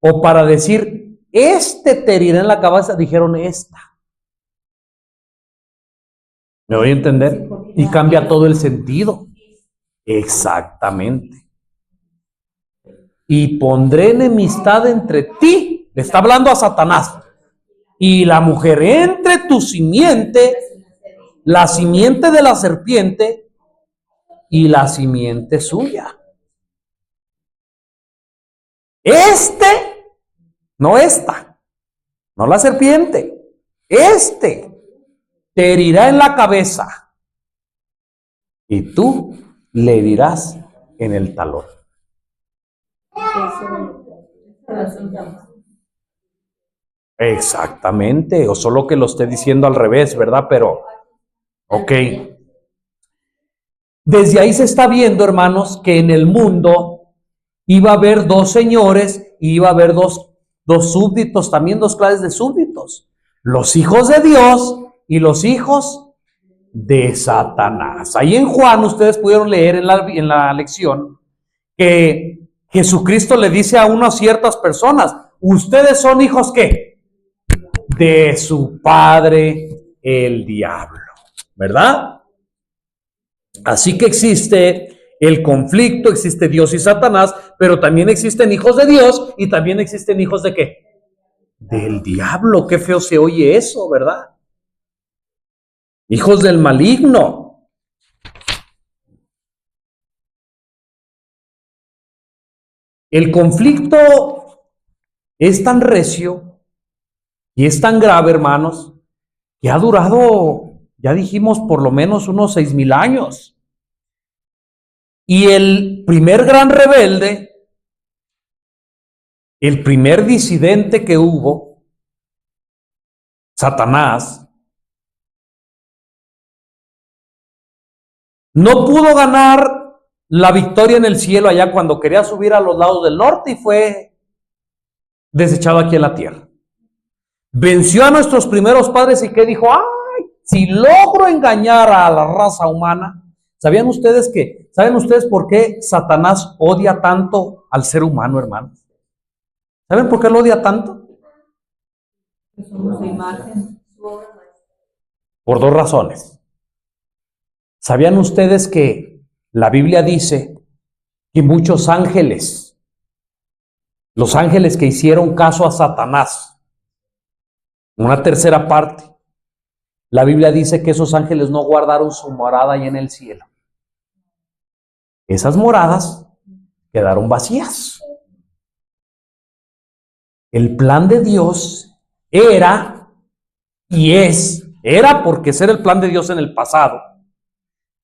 o para decir, te herirá en la cabeza, dijeron esta. ¿Me voy a entender? Y cambia todo el sentido. Exactamente. Y pondré enemistad entre ti, le está hablando a Satanás, y la mujer, entre tu simiente, la simiente de la serpiente y la simiente suya. No esta, no la serpiente, te herirá en la cabeza y tú le herirás en el talón. Exactamente, o solo que lo esté diciendo al revés, ¿verdad? Pero, ok. Desde ahí se está viendo, hermanos, que en el mundo iba a haber dos señores y iba a haber dos súbditos, también dos clases de súbditos. Los hijos de Dios y los hijos de Satanás. Ahí en Juan ustedes pudieron leer en la lección que Jesucristo le dice a unas ciertas personas, ustedes son hijos ¿qué? De su padre el diablo, ¿verdad? Así que existe el conflicto, existe Dios y Satanás, pero también existen hijos de Dios y también existen hijos de ¿qué? Del diablo. Qué feo se oye eso, ¿verdad? Hijos del maligno. El conflicto es tan recio y es tan grave, hermanos, que ha durado, ya dijimos, por lo menos unos 6,000 años. Y el primer gran rebelde, el primer disidente que hubo, Satanás, no pudo ganar la victoria en el cielo allá cuando quería subir a los lados del norte y fue desechado aquí en la tierra. Venció a nuestros primeros padres y ¿qué dijo? ¡Ay! Si logro engañar a la raza humana. ¿Saben ustedes por qué Satanás odia tanto al ser humano, hermanos? ¿Saben por qué lo odia tanto? Somos su imagen. Por dos razones. ¿Sabían ustedes que la Biblia dice que muchos ángeles, los ángeles que hicieron caso a Satanás, una tercera parte, la Biblia dice que esos ángeles no guardaron su morada ahí en el cielo? Esas moradas quedaron vacías. El plan de Dios era porque ser el plan de Dios en el pasado.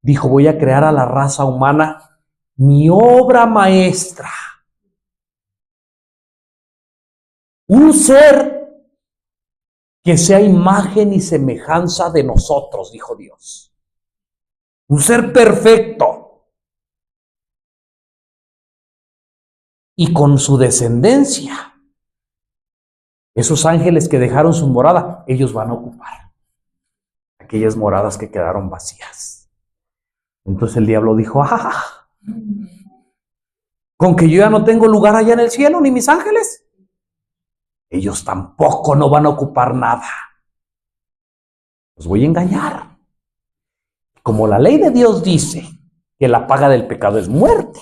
Dijo, voy a crear a la raza humana mi obra maestra. Un ser que sea imagen y semejanza de nosotros, dijo Dios. Un ser perfecto. Y con su descendencia, esos ángeles que dejaron su morada, ellos van a ocupar aquellas moradas que quedaron vacías. Entonces el diablo dijo, con que yo ya no tengo lugar allá en el cielo, ni mis ángeles, ellos tampoco no van a ocupar nada. Los voy a engañar. Como la ley de Dios dice que la paga del pecado es muerte,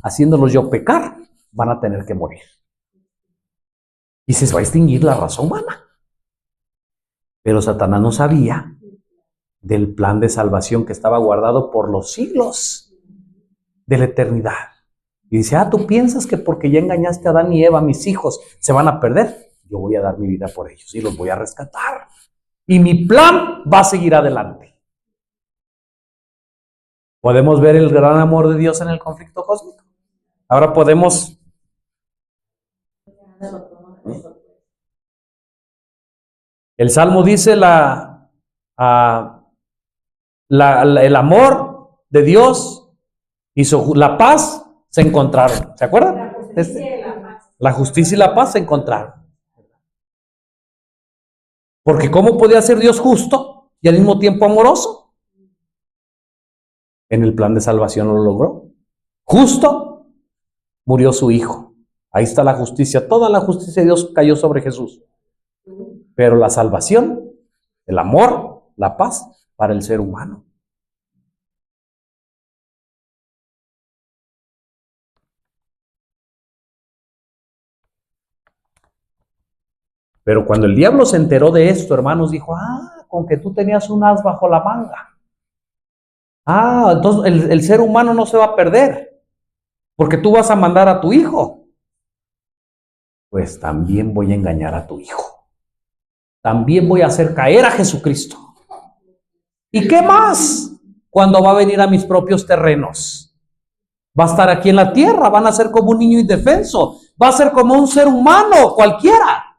haciéndolos yo pecar, van a tener que morir. Y se va a extinguir la raza humana. Pero Satanás no sabía del plan de salvación que estaba guardado por los siglos de la eternidad. Y dice, ¿tú piensas que porque ya engañaste a Adán y Eva, mis hijos, se van a perder? Yo voy a dar mi vida por ellos y los voy a rescatar. Y mi plan va a seguir adelante. ¿Podemos ver el gran amor de Dios en el conflicto cósmico? Ahora podemos... El Salmo dice el amor de Dios y la paz se encontraron. ¿Se acuerdan? La justicia y la paz se encontraron. Porque ¿cómo podía ser Dios justo y al mismo tiempo amoroso? En el plan de salvación lo logró. Justo, murió su hijo. Ahí está la justicia. Toda la justicia de Dios cayó sobre Jesús. Pero la salvación, el amor, la paz para el ser humano. Pero cuando el diablo se enteró de esto, hermanos, dijo, con que tú tenías un as bajo la manga. Entonces el ser humano no se va a perder, porque tú vas a mandar a tu hijo. Pues también voy a engañar a tu hijo. También voy a hacer caer a Jesucristo. ¿Y qué más? Cuando va a venir a mis propios terrenos. Va a estar aquí en la tierra, van a ser como un niño indefenso. Va a ser como un ser humano cualquiera.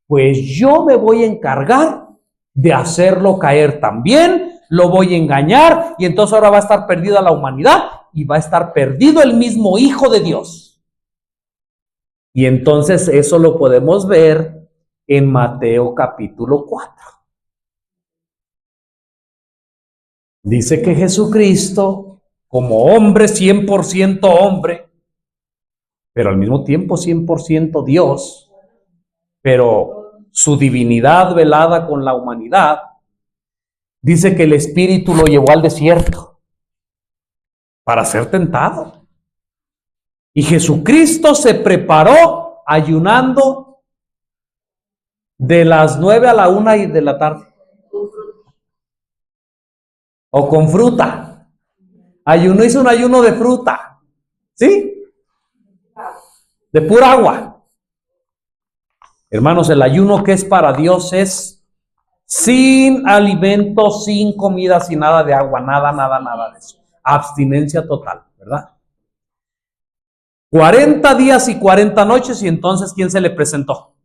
Pues yo me voy a encargar de hacerlo caer también, lo voy a engañar y entonces ahora va a estar perdida la humanidad y va a estar perdido el mismo Hijo de Dios. Y entonces eso lo podemos ver en Mateo capítulo 4. Dice que Jesucristo, como hombre, 100% hombre, pero al mismo tiempo 100% Dios, pero su divinidad velada con la humanidad, dice que el Espíritu lo llevó al desierto para ser tentado. Y Jesucristo se preparó ayunando de las 9 a la 1 y de la tarde. O con fruta. Hizo un ayuno de fruta. ¿Sí? De pura agua. Hermanos, el ayuno que es para Dios es sin alimento, sin comida, sin nada de agua, nada de eso. Abstinencia total, ¿verdad? 40 días y 40 noches, y entonces, ¿quién se le presentó?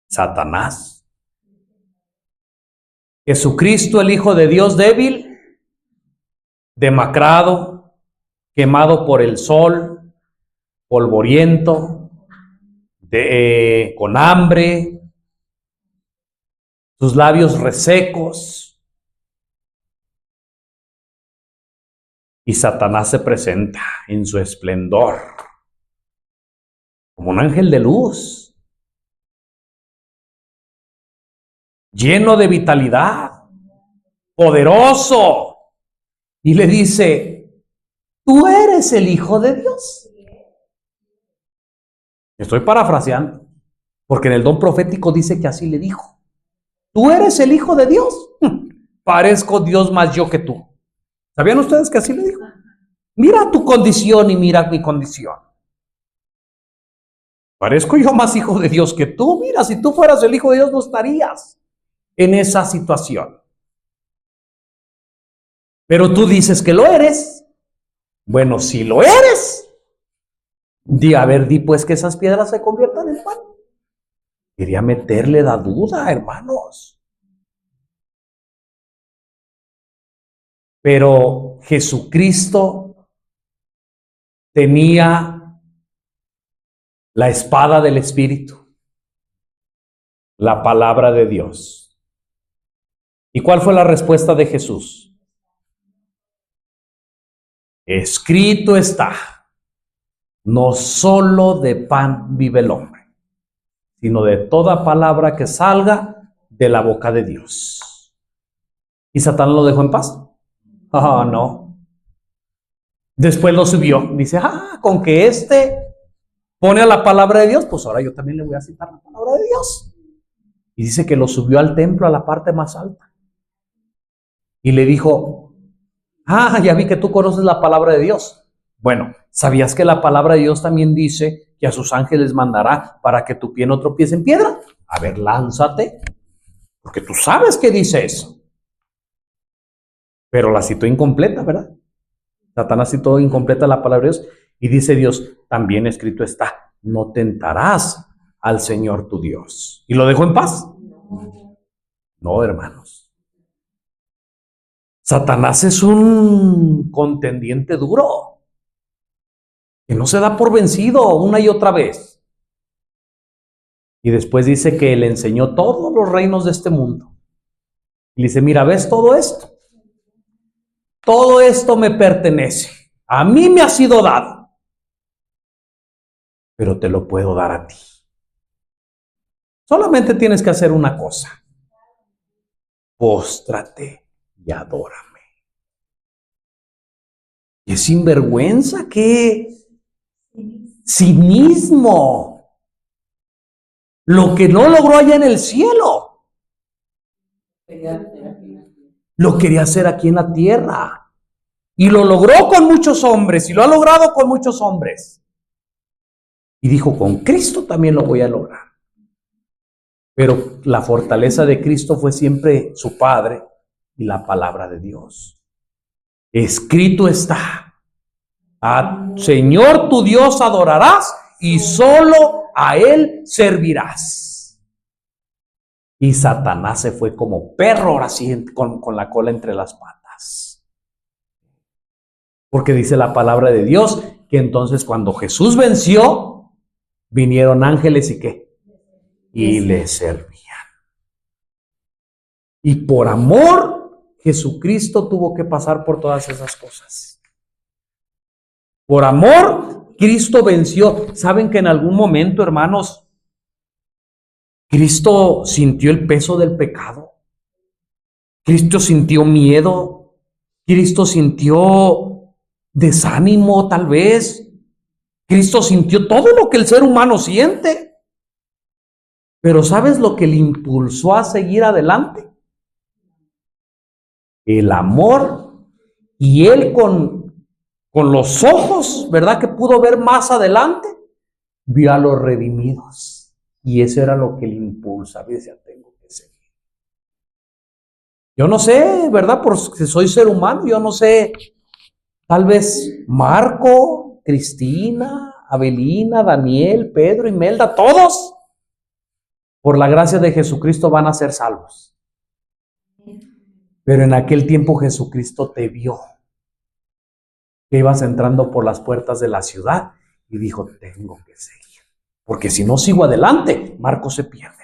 Satanás. Jesucristo, el Hijo de Dios, débil, demacrado, quemado por el sol, polvoriento, con hambre, sus labios resecos. Y Satanás se presenta en su esplendor, como un ángel de luz, lleno de vitalidad, poderoso, y le dice: tú eres el Hijo de Dios. Estoy parafraseando, porque en el don profético dice que así le dijo: tú eres el Hijo de Dios. Parezco Dios más yo que tú. ¿Sabían ustedes que así le dijo? Mira tu condición y mira mi condición. Parezco yo más hijo de Dios que tú. Mira, si tú fueras el Hijo de Dios no estarías en esa situación. Pero tú dices que lo eres. Bueno, si lo eres, di pues que esas piedras se conviertan en pan. Quería meterle la duda, hermanos. Pero Jesucristo tenía la espada del Espíritu, la palabra de Dios. ¿Y cuál fue la respuesta de Jesús? Escrito está: no solo de pan vive el hombre, sino de toda palabra que salga de la boca de Dios. ¿Y Satán lo dejó en paz? No. Después lo subió. Dice: con que pone a la palabra de Dios, pues ahora yo también le voy a citar la palabra de Dios. Y dice que lo subió al templo, a la parte más alta. Y le dijo: ya vi que tú conoces la palabra de Dios. Bueno, ¿sabías que la palabra de Dios también dice que a sus ángeles mandará para que tu pie no tropiece en piedra? A ver, lánzate, porque tú sabes que dice eso. Pero la citó incompleta, ¿verdad? Satanás citó incompleta la palabra de Dios. Y dice Dios: también escrito está: no tentarás al Señor tu Dios. ¿Y lo dejó en paz? No, hermanos. Satanás es un contendiente duro, que no se da por vencido una y otra vez. Y después dice que le enseñó todos los reinos de este mundo. Y le dice: mira, ¿ves todo esto? Todo esto me pertenece. A mí me ha sido dado. Pero te lo puedo dar a ti. Solamente tienes que hacer una cosa: póstrate y adórame. ¡Qué sinvergüenza! ¡Qué cinismo! Lo que no logró allá en el cielo, lo quería hacer aquí en la tierra. Y lo logró con muchos hombres, y lo ha logrado con muchos hombres. Y dijo: con Cristo también lo voy a lograr. Pero la fortaleza de Cristo fue siempre su Padre y la palabra de Dios. Escrito está: al Señor tu Dios adorarás y solo a Él servirás. Y Satanás se fue como perro, ahora sí, con la cola entre las patas. Porque dice la palabra de Dios que entonces cuando Jesús venció, vinieron ángeles y ¿qué? Y le servían. Y por amor, Jesucristo tuvo que pasar por todas esas cosas. Por amor, Cristo venció. ¿Saben que en algún momento, hermanos, Cristo sintió el peso del pecado? Cristo sintió miedo. Cristo sintió desánimo, tal vez. Cristo sintió todo lo que el ser humano siente. Pero ¿sabes lo que le impulsó a seguir adelante? El amor. Y él con los ojos, ¿verdad? Que pudo ver más adelante, vio a los redimidos. Y eso era lo que le impulsa. Decía, tengo que seguir. Yo no sé, ¿verdad? Porque soy ser humano, yo no sé. Tal vez Marco, Cristina, Abelina, Daniel, Pedro, Imelda, todos, por la gracia de Jesucristo van a ser salvos. Pero en aquel tiempo Jesucristo te vio, que ibas entrando por las puertas de la ciudad y dijo, tengo que seguir, porque si no sigo adelante, Marco se pierde.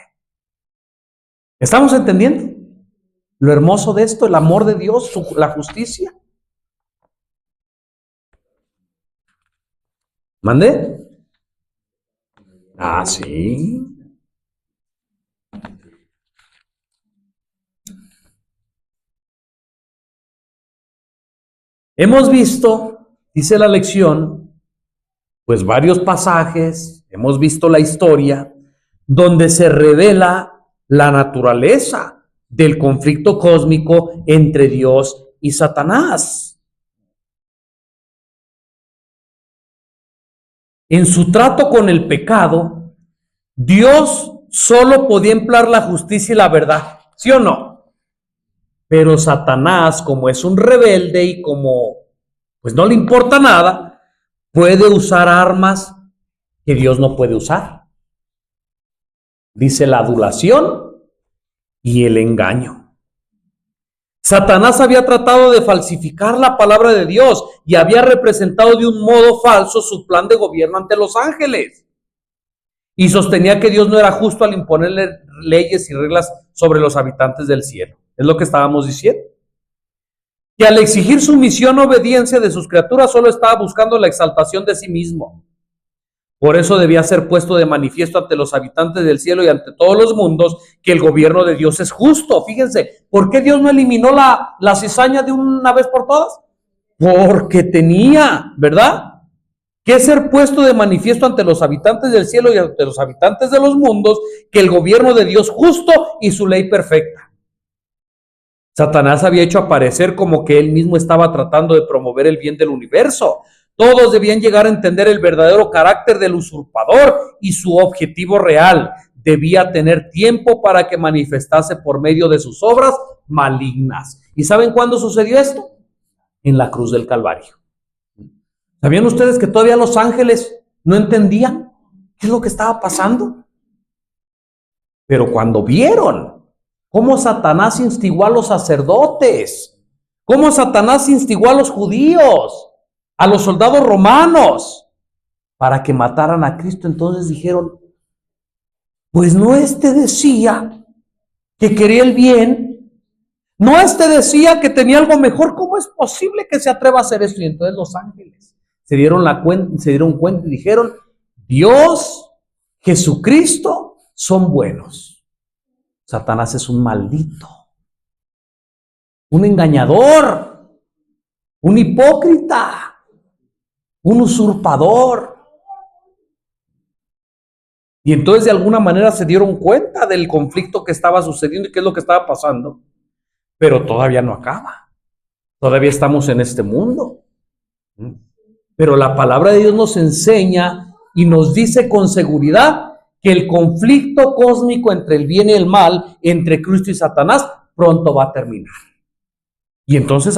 ¿Estamos entendiendo lo hermoso de esto? El amor de Dios, la justicia. ¿Mande? Ah, sí. Hemos visto, dice la lección, pues varios pasajes, hemos visto la historia, donde se revela la naturaleza del conflicto cósmico entre Dios y Satanás. En su trato con el pecado, Dios solo podía emplear la justicia y la verdad, ¿sí o no? Pero Satanás, como es un rebelde y como pues no le importa nada, puede usar armas que Dios no puede usar. Dice la adulación y el engaño. Satanás había tratado de falsificar la palabra de Dios y había representado de un modo falso su plan de gobierno ante los ángeles. Y sostenía que Dios no era justo al imponerle leyes y reglas sobre los habitantes del cielo. Es lo que estábamos diciendo. Que al exigir sumisión o obediencia de sus criaturas solo estaba buscando la exaltación de sí mismo. Por eso debía ser puesto de manifiesto ante los habitantes del cielo y ante todos los mundos que el gobierno de Dios es justo. Fíjense, ¿por qué Dios no eliminó la cizaña de una vez por todas? Porque tenía, ¿verdad?, que ser puesto de manifiesto ante los habitantes del cielo y ante los habitantes de los mundos que el gobierno de Dios justo y su ley perfecta. Satanás había hecho aparecer como que él mismo estaba tratando de promover el bien del universo. Todos debían llegar a entender el verdadero carácter del usurpador y su objetivo real. Debía tener tiempo para que manifestase por medio de sus obras malignas. ¿Y saben cuándo sucedió esto? En la cruz del Calvario. ¿Sabían ustedes que todavía los ángeles no entendían qué es lo que estaba pasando? Pero cuando vieron cómo Satanás instigó a los sacerdotes, cómo Satanás instigó a los judíos, a los soldados romanos, para que mataran a Cristo, entonces dijeron, pues no decía que quería el bien, no decía que tenía algo mejor, ¿cómo es posible que se atreva a hacer esto? Y entonces los ángeles se dieron cuenta y dijeron, Dios, Jesucristo son buenos. Satanás es un maldito, un engañador, un hipócrita, un usurpador. Y entonces de alguna manera se dieron cuenta del conflicto que estaba sucediendo y qué es lo que estaba pasando. Pero todavía no acaba. Todavía estamos en este mundo. Pero la palabra de Dios nos enseña y nos dice con seguridad que el conflicto cósmico entre el bien y el mal, entre Cristo y Satanás, pronto va a terminar. Y entonces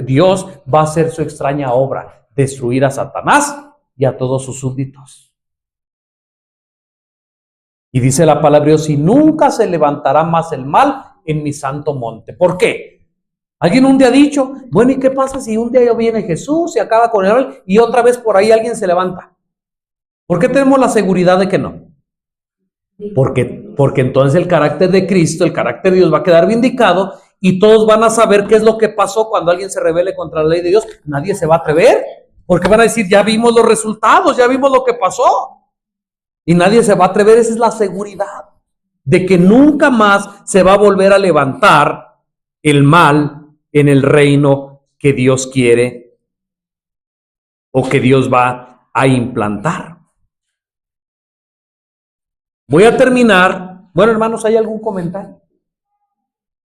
Dios va a hacer su extraña obra, destruir a Satanás y a todos sus súbditos. Y dice la palabra de Dios, y nunca se levantará más el mal en mi santo monte. ¿Por qué? Alguien un día ha dicho, bueno, ¿y qué pasa si un día viene Jesús y acaba con el mal y otra vez por ahí alguien se levanta? ¿Por qué tenemos la seguridad de que no? Porque Porque entonces el carácter de Cristo, el carácter de Dios va a quedar vindicado y todos van a saber qué es lo que pasó cuando alguien se rebele contra la ley de Dios. Nadie se va a atrever, porque van a decir, ya vimos los resultados, ya vimos lo que pasó. Y nadie se va a atrever. Esa es la seguridad de que nunca más se va a volver a levantar el mal en el reino que Dios quiere o que Dios va a implantar. Voy a terminar. Bueno, hermanos, ¿hay algún comentario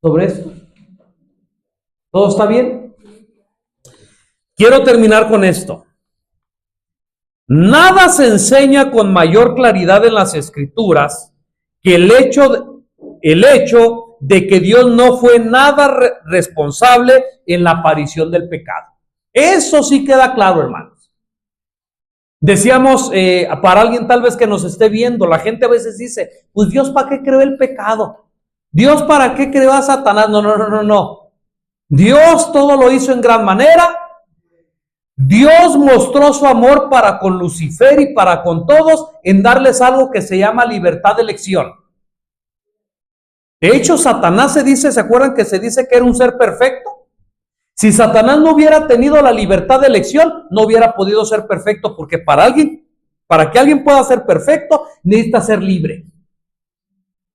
sobre esto? ¿Todo está bien? Quiero terminar con esto. Nada se enseña con mayor claridad en las Escrituras que el hecho de que Dios no fue nada responsable en la aparición del pecado. Eso sí queda claro, hermanos. Decíamos, para alguien tal vez que nos esté viendo, la gente a veces dice, pues Dios, ¿para qué creó el pecado? Dios, ¿para qué creó a Satanás? No. Dios todo lo hizo en gran manera. Dios mostró su amor para con Lucifer y para con todos en darles algo que se llama libertad de elección. De hecho, Satanás ¿se acuerdan que se dice que era un ser perfecto? Si Satanás no hubiera tenido la libertad de elección, no hubiera podido ser perfecto, porque para que alguien pueda ser perfecto, necesita ser libre.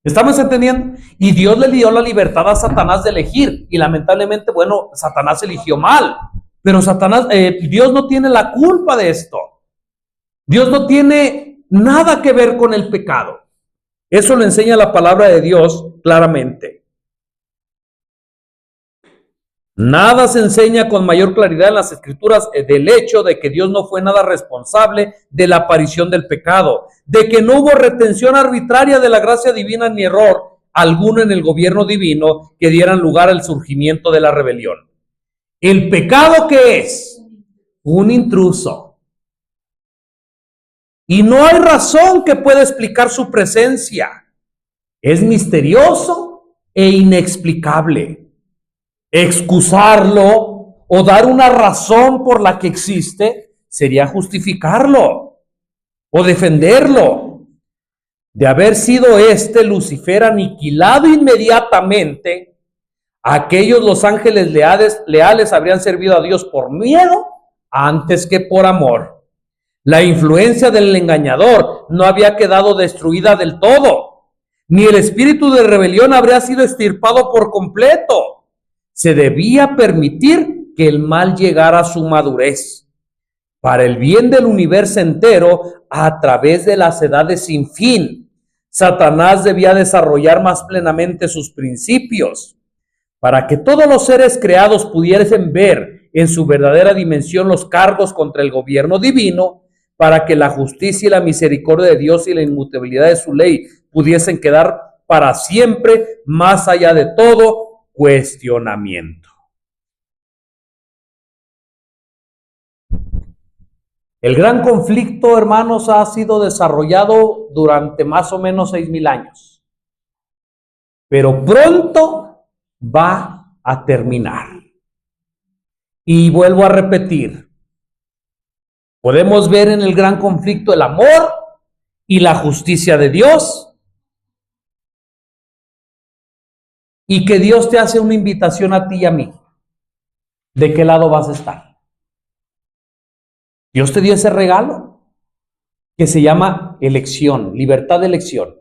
¿Estamos entendiendo? Y Dios le dio la libertad a Satanás de elegir, y lamentablemente, bueno, Satanás eligió mal. Pero Dios no tiene la culpa de esto. Dios no tiene nada que ver con el pecado. Eso lo enseña la palabra de Dios claramente. Nada se enseña con mayor claridad en las Escrituras del hecho de que Dios no fue nada responsable de la aparición del pecado, de que no hubo retención arbitraria de la gracia divina ni error alguno en el gobierno divino que dieran lugar al surgimiento de la rebelión. ¿El pecado qué es? Un intruso. Y no hay razón que pueda explicar su presencia. Es misterioso e inexplicable. Excusarlo o dar una razón por la que existe sería justificarlo o defenderlo. De haber sido Lucifer aniquilado inmediatamente, los ángeles leales habrían servido a Dios por miedo antes que por amor. La influencia del engañador no había quedado destruida del todo, ni el espíritu de rebelión habría sido extirpado por completo. Se debía permitir que el mal llegara a su madurez, para el bien del universo entero, a través de las edades sin fin. Satanás debía desarrollar más plenamente sus principios, para que todos los seres creados pudiesen ver en su verdadera dimensión los cargos contra el gobierno divino, para que la justicia y la misericordia de Dios y la inmutabilidad de su ley pudiesen quedar para siempre más allá de todo cuestionamiento. El gran conflicto, hermanos, ha sido desarrollado durante más o menos 6,000 años, pero pronto va a terminar. Y vuelvo a repetir, podemos ver en el gran conflicto el amor y la justicia de Dios, y que Dios te hace una invitación a ti y a mí. ¿De qué lado vas a estar? Dios te dio ese regalo que se llama elección, libertad de elección.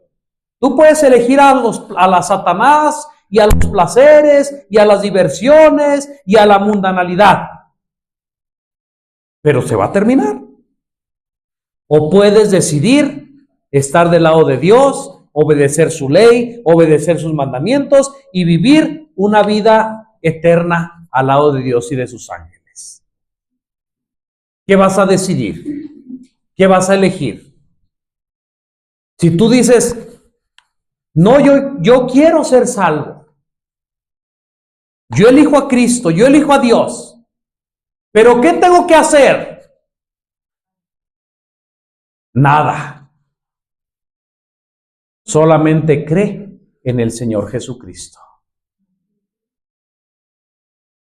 Tú puedes elegir a la Satanás y a los placeres y a las diversiones y a la mundanalidad, pero se va a terminar. O puedes decidir estar del lado de Dios, obedecer su ley, obedecer sus mandamientos y vivir una vida eterna al lado de Dios y de sus ángeles. ¿Qué vas a decidir? ¿Qué vas a elegir? Si tú dices, no, yo quiero ser salvo, yo elijo a Cristo, yo elijo a Dios, pero ¿qué tengo que hacer? Nada. Solamente cree en el Señor Jesucristo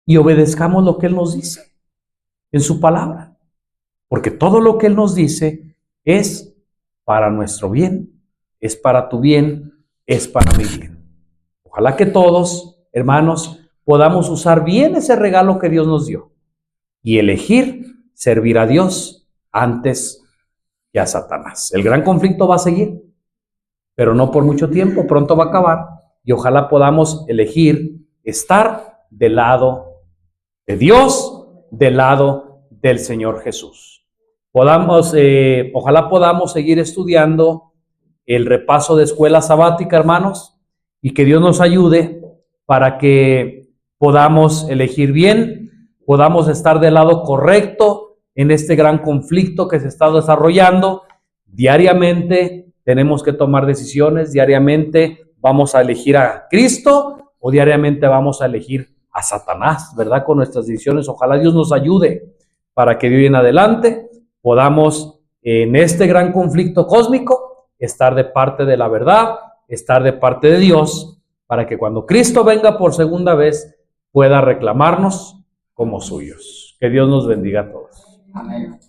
y obedezcamos lo que Él nos dice en su palabra, porque todo lo que Él nos dice es para nuestro bien, es para tu bien es para mi bien. Ojalá que todos, hermanos, podamos usar bien ese regalo que Dios nos dio y elegir servir a Dios antes que a Satanás. El gran conflicto va a seguir, pero no por mucho tiempo, pronto va a acabar, y ojalá podamos elegir estar del lado de Dios, del lado del Señor Jesús. Ojalá podamos seguir estudiando el repaso de escuela sabática, hermanos, y que Dios nos ayude para que podamos elegir bien, podamos estar del lado correcto en este gran conflicto que se está desarrollando. Diariamente tenemos que tomar decisiones, diariamente vamos a elegir a Cristo o diariamente vamos a elegir a Satanás, ¿verdad? Con nuestras decisiones. Ojalá Dios nos ayude para que de hoy en adelante podamos en este gran conflicto cósmico estar de parte de la verdad, estar de parte de Dios, para que cuando Cristo venga por segunda vez pueda reclamarnos como suyos. Que Dios nos bendiga a todos. Amén.